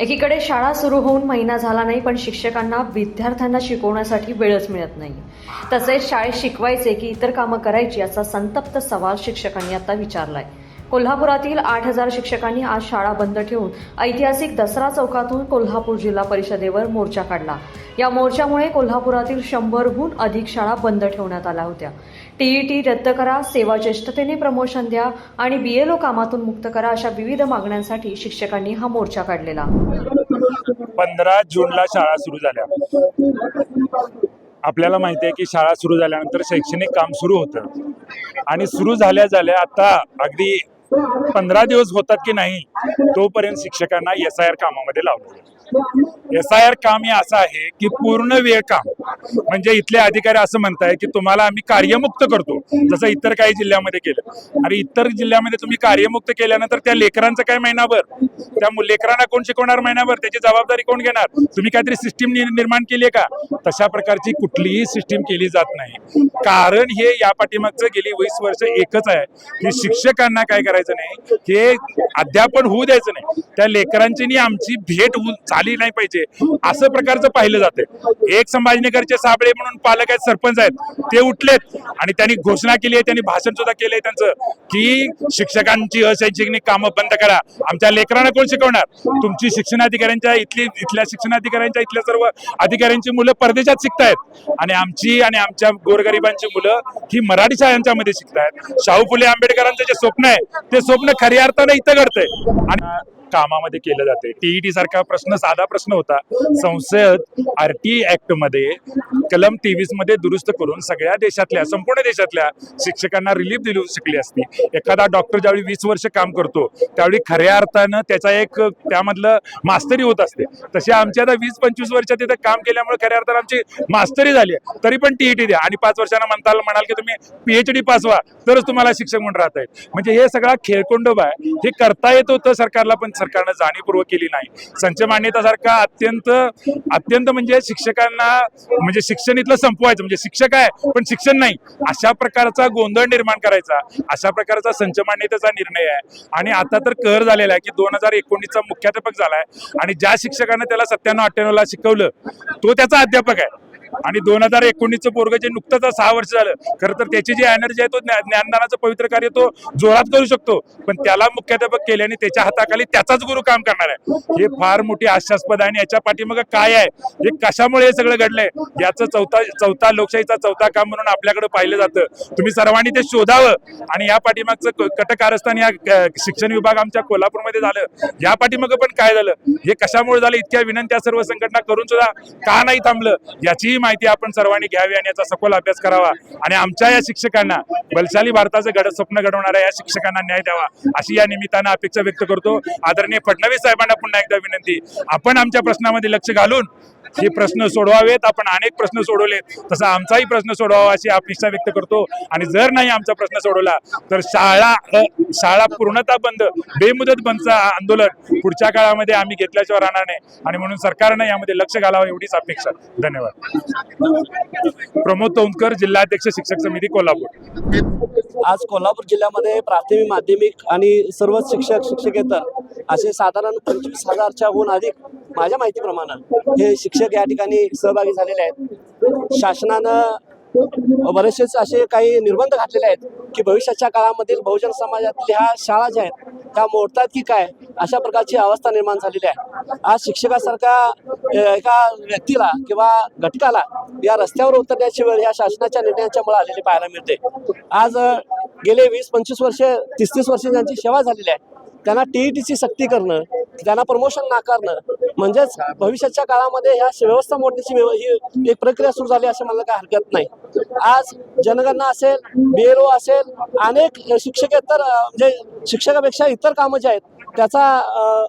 एकीकडे शाळा सुरू होऊन महिना झाला नाही, पण शिक्षकांना विद्यार्थ्यांना शिकवण्यासाठी वेळच मिळत नाही. तसेच शाळेत शिकवायचे की इतर कामं करायची असा संतप्त सवाल शिक्षकांनी आता विचारलाय. कोल्हापुरातील 8,000 शिक्षकांनी आज शाळा बंद ठेवून ऐतिहासिक दसरा चौकातून कोल्हापूर जिल्हा परिषदेवर मोर्चा काढला. या मोर्चामुळे कोल्हापुरातील 100हून अधिक शाळा बंद ठेवण्यात आल्या होत्या. टीईटी रद्द करा, सेवा ज्येष्ठतेने प्रमोशन द्या आणि बीएलओ कामातून मुक्त करा अशा विविध मागण्यांसाठी शिक्षकांनी हा मोर्चा काढलेला. 15 जूनला शाळा सुरू झाल्या. आपल्याला माहिती आहे की शाळा सुरू झाल्यानंतर शैक्षणिक काम सुरू होतं आणि सुरू झाल्या झाल्या आता अगदी 15 दिवस होतात की नाही तोपर्यंत शिक्षकांना SIR कामामध्ये लावलं. SIR काम हे असं आहे की पूर्ण वेळ काम, म्हणजे इथले अधिकारी असं म्हणताय की तुम्हाला आम्ही कार्यमुक्त करतो, जसं इतर काही जिल्ह्यामध्ये केलं. आणि इतर जिल्ह्यामध्ये तुम्ही कार्यमुक्त केल्यानंतर त्या लेकरांचं काय महिनाभर, त्या लेकरांना कोण शिकवणार महिनाभर, त्याची जबाबदारी कोण घेणार? तुम्ही काहीतरी सिस्टीम निर्माण केली आहे का? तशा प्रकारची कुठलीही सिस्टीम केली जात नाही. कारण हे या पाठीमागचं गेली 20 वर्ष एकच आहे की शिक्षकांना काय करायचं नाही, हे अध्यापन होऊ द्यायचं नाही, त्या लेकरांची आमची भेट झाली नाही पाहिजे असं प्रकारचं पाहिलं जाते. एक संभाजीनगरचे साबळे म्हणून पालक आहेत, सरपंच आहेत, ते उठलेत आणि त्यांनी घोषणा केली आहे, त्यांनी भाषण सुद्धा केलंय त्यांचं की शिक्षकांची अशैक्षणिक कामं बंद करा. आमच्या लेकरांना कोण शिकवणार? तुमची शिक्षणाधिकाऱ्यांच्या इथल्या शिक्षणाधिकाऱ्यांच्या इथल्या सर्व अधिकाऱ्यांची मुलं परदेशात शिकतायत आणि आमची आणि आमच्या गोरगरिबांची मुलं ही मराठी शाळांच्या मध्ये शिकतायत. शाहू फुले आंबेडकरांचं जे स्वप्न आहे ते स्वप्न खऱ्या अर्थानं इथं घडतंय आणि कामामध्ये केलं जाते. टीईटी सारखा प्रश्न साधा प्रश्न होता, संसद RT ऍक्ट मध्ये कलम 23 मध्ये दुरुस्त करून सगळ्या देशातल्या, संपूर्ण देशातल्या शिक्षकांना रिलीफ दिली शकली असती. एखादा डॉक्टर ज्यावेळी 20 वर्ष काम करतो त्यावेळी खऱ्या अर्थानं त्याचा एक त्यामधलं मास्तरी होत असते. तसे आमच्या आता 20-25 वर्ष तिथं काम केल्यामुळे खऱ्या अर्थानं आमची मास्तरी झाली आहे. तरी पण टीईटी द्या आणि 5 वर्षांना म्हणाल की तुम्ही PhD पास व्हा तरच तुम्हाला शिक्षक म्हणून राहता येईल. म्हणजे हे सगळा खेळकोंडोबा आहे. हे करता येत होतं सरकारला, पण सरकारनं जाणीवपूर्वक केली नाही. संच मान्यतासारखा अत्यंत म्हणजे शिक्षकांना म्हणजे शिक्षण इथलं संपवायचं, म्हणजे शिक्षक आहे पण शिक्षण नाही अशा प्रकारचा गोंधळ निर्माण करायचा, अशा प्रकारचा संच मान्यतेचा निर्णय आहे. आणि आता तर कहर झालेला आहे की 2019चा मुख्याध्यापक झालाय आणि ज्या शिक्षकांना त्याला 97-98 ला शिकवलं तो त्याचा अध्यापक आहे आणि 2019चं पोरग जे नुकतंच 6 वर्ष झालं, खरं तर त्याची जी एनर्जी आहे तो ज्ञानदानाचं पवित्र कार्य तो जोरात करू शकतो, पण त्याला मुख्याध्यापक केल्याने त्याच्या हाताखाली त्याचाच गुरु काम करणार आहे. हे फार मोठी हास्यास्पद आहे आणि याच्या पाठीमागं काय आहे, हे कशामुळे हे सगळं घडलंय याचं चौथा लोकशाहीचा चौथा काम म्हणून आपल्याकडे पाहिलं जातं. तुम्ही सर्वांनी ते शोधावं आणि या पाठीमागचं कटकारस्थान या शिक्षण विभाग आमच्या कोल्हापूरमध्ये झालं, या पाठीमागं पण काय झालं, हे कशामुळे झालं, इतक्या विनंत्या सर्व संघटना करून सुद्धा का नाही थांबलं, याची माहिती आपण सर्वांनी घ्यावी आणि याचा सखोल अभ्यास करावा आणि आमच्या या शिक्षकांना, बलशाली भारताचं स्वप्न घडवणाऱ्या या शिक्षकांना न्याय द्यावा अशी या निमित्तानं अपेक्षा व्यक्त करतो. आदरणीय फडणवीस साहेबांना पुन्हा एकदा विनंती, आपण आमच्या प्रश्नामध्ये लक्ष घालून हे प्रश्न सोडवावेत. आपण अनेक प्रश्न सोडवलेत, तसा आमचाही प्रश्न सोडवावा अशी अपेक्षा व्यक्त करतो. आणि जर नाही आमचा प्रश्न सोडवला तर शाळा पूर्णतः बंद, बेमुदत बंदचं आंदोलन पुढच्या काळामध्ये आम्ही घेतल्याशिवाय राहणार नाही आणि म्हणून सरकारनं यामध्ये लक्ष घालावं एवढीच अपेक्षा. धन्यवाद. प्रमोद तोंडकर, जिल्हाध्यक्ष शिक्षक समिती कोल्हापूर. आज कोल्हापूर जिल्ह्यामध्ये प्राथमिक, माध्यमिक आणि सर्व शिक्षकेतर असे साधारण 25,000च्या हून अधिक माझ्या माहितीप्रमाणे हे शिक्षक या ठिकाणी सहभागी झालेले आहेत. शासनानं बरेचसेच असे काही निर्बंध घातलेले आहेत की भविष्याच्या काळामधील बहुजन समाजातल्या ह्या शाळा ज्या आहेत त्या मोडतात की काय अशा प्रकारची अवस्था निर्माण झालेली आहे. आज शिक्षकासारखा एका व्यक्तीला किंवा घटकाला या रस्त्यावर उतरण्याची वेळ या शासनाच्या निर्णयाच्यामुळे आलेली पाहायला मिळते. आज गेले 20-25 वर्ष, 30-30 वर्ष ज्यांची सेवा झालेली आहे त्यांना टीईटीची सक्ती करणं, त्यांना प्रमोशन नाकारणं, म्हणजेच भविष्याच्या काळामध्ये ह्या व्यवस्था मोडण्याची ही एक प्रक्रिया सुरू झाली असे मला काय हरकत नाही. आज जनगणना असेल, BLO असेल, अनेक शिक्षकेतर म्हणजे शिक्षकापेक्षा इतर कामं जे आहेत त्याचा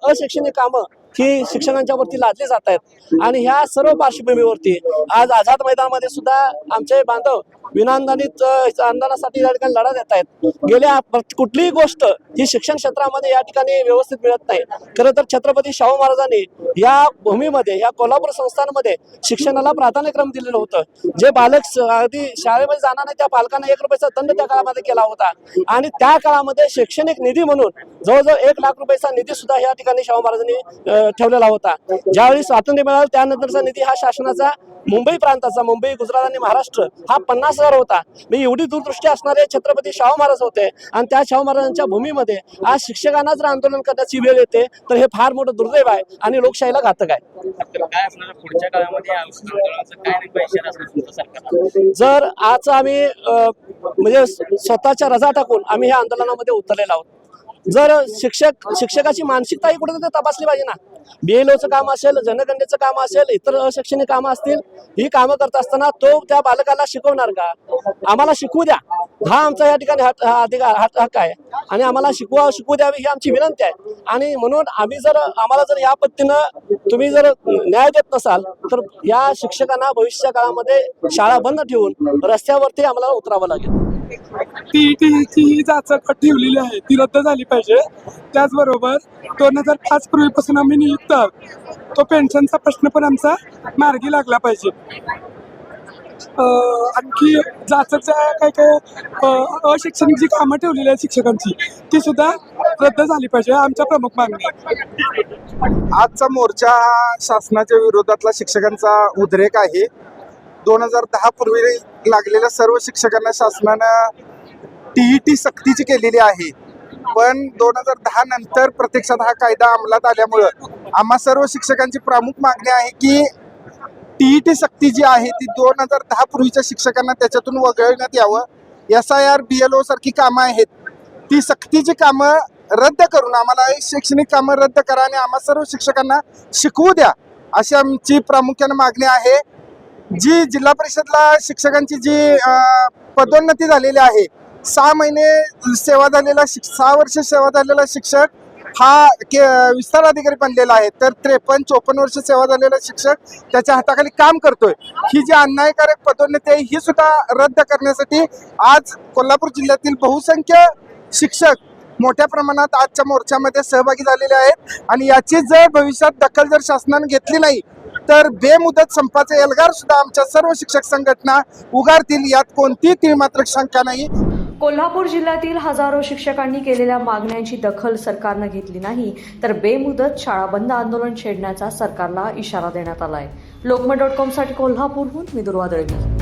अशैक्षणिक कामं ही शिक्षकांच्या वरती लादली जात आहेत. आणि ह्या सर्व पार्श्वभूमीवरती आज आझाद मैदानामध्ये सुद्धा आमचे बांधव विना अनुदानासाठी या ठिकाणी लढा देत आहेत. गेल्या कुठलीही गोष्ट ही शिक्षण क्षेत्रामध्ये या ठिकाणी व्यवस्थित मिळत नाही. खरं तर छत्रपती शाहू महाराजांनी या भूमीमध्ये, या कोल्हापूर संस्थांमध्ये शिक्षणाला प्राधान्यक्रम दिलेलं होतं. जे बालक अगदी शाळेमध्ये जाणार नाही त्या पालकांना 1 रुपयाचा दंड त्या काळामध्ये केला होता. आणि त्या काळामध्ये शैक्षणिक निधी म्हणून जवळजवळ 1 लाख रुपयाचा निधी सुद्धा या ठिकाणी शाहू महाराजांनी ठेवलेला होता. ज्यावेळी स्वातंत्र्य मिळालं त्यानंतरचा निधी हा शासनाचा मुंबई प्रांताचा, मुंबई, गुजरात आणि महाराष्ट्र हा 50,000 होता. मी एवढी दूरदृष्टी असणारे छत्रपती शाहू महाराज होते. आणि त्या शाहू महाराजांच्या भूमीमध्ये आज शिक्षकांना जर आंदोलन करण्याची वेळ येते तर हे फार मोठं दुर्दैव आहे आणि लोकशाहीला घातक आहे. काय असणार पुढच्या काळामध्ये या आंदोलनाचा काय नेमका इशारा असणार तुमच्या सरकारला? जर आज आम्ही म्हणजे स्वतःच्या रजा टाकून आम्ही ह्या आंदोलनामध्ये उतरलेलो आहोत. जर शिक्षकाची मानसिकता ही कुठेतरी तपासली पाहिजे ना. BLOचं काम असेल, जनगणनेचं काम असेल, इतर अशैक्षणिक कामं असतील, ही कामं करत असताना तो त्या बालकाला शिकवणार का? आम्हाला शिकवू द्या, हा आमचा या ठिकाणी हक्क आहे आणि आम्हाला शिकवू द्यावी ही आमची विनंती आहे. आणि म्हणून आम्हाला जर या पद्धतीनं तुम्ही जर न्याय देत नसाल तर या शिक्षकांना भविष्याच्या काळामध्ये शाळा बंद ठेवून रस्त्यावरती आम्हाला उतरावं लागेल. TETची ही जाचक ठेवलेली आहे ती रद्द झाली पाहिजे. त्याचबरोबर 2005 पूर्वीपासून आम्ही नियुक्त आहोत, तो पेन्शनचा प्रश्न पण आमचा मार्गी लागला पाहिजे. आणखी जाचकच्या काय अशैक्षणिक जी कामं ठेवलेली आहेत शिक्षकांची ती सुद्धा रद्द झाली पाहिजे. आमच्या प्रमुख मागण्या आहेत. आजचा मोर्चा हा शासनाच्या विरोधातला शिक्षकांचा उद्रेक आहे. 2010 पूर्वी लागलेल्या सर्व शिक्षकांना शासनानं TET सक्तीची केलेली आहे. पण 2010 नंतर प्रत्यक्षात हा कायदा अंमलात आल्यामुळं आम्हा सर्व शिक्षकांची प्रमुख मागणी आहे की TET सक्ती जी आहे ती 2010 पूर्वीच्या शिक्षकांना त्याच्यातून वगळण्यात यावं. SIR BLO सारखी कामं आहेत ती सक्तीची कामं रद्द करून आम्हाला शैक्षणिक कामं रद्द करा आणि आम्हा सर्व शिक्षकांना शिकवू द्या अशी आमची प्रामुख्याने मागणी आहे. जी जिल्हा परिषदला शिक्षकांची जी पदोन्नती झालेली आहे, 6 महिने सेवा झालेला 6 वर्ष सेवा झालेला शिक्षक हा विस्तार अधिकारी बनलेला आहे, तर 53-54 वर्ष सेवा झालेला शिक्षक त्याच्या हाताखाली काम करतोय. ही जी अन्यायकारक पदोन्नती आहे ही सुद्धा रद्द करण्यासाठी आज कोल्हापूर जिल्ह्यातील बहुसंख्य शिक्षक मोठ्या प्रमाणात आजच्या मोर्चामध्ये सहभागी झालेले आहेत. आणि याची जर भविष्यात दखल जर शासनाने घेतली नाही तर बेमुदत संपाचे एल्गार सुद्धा आमच्या सर्व शिक्षक संघटना उगारतील, यात कोणतीही तीळमात्र शंका नाही. कोल्हापूर जिल्ह्यातील हजारो शिक्षकांनी केलेल्या मागण्यांची दखल सरकारनं घेतली नाही तर बेमुदत शाळा बंद आंदोलन छेडण्याचा सरकारला इशारा देण्यात आलाय. लोकमत.com साठी कोल्हापूरहून मी दुर्वा दळवी.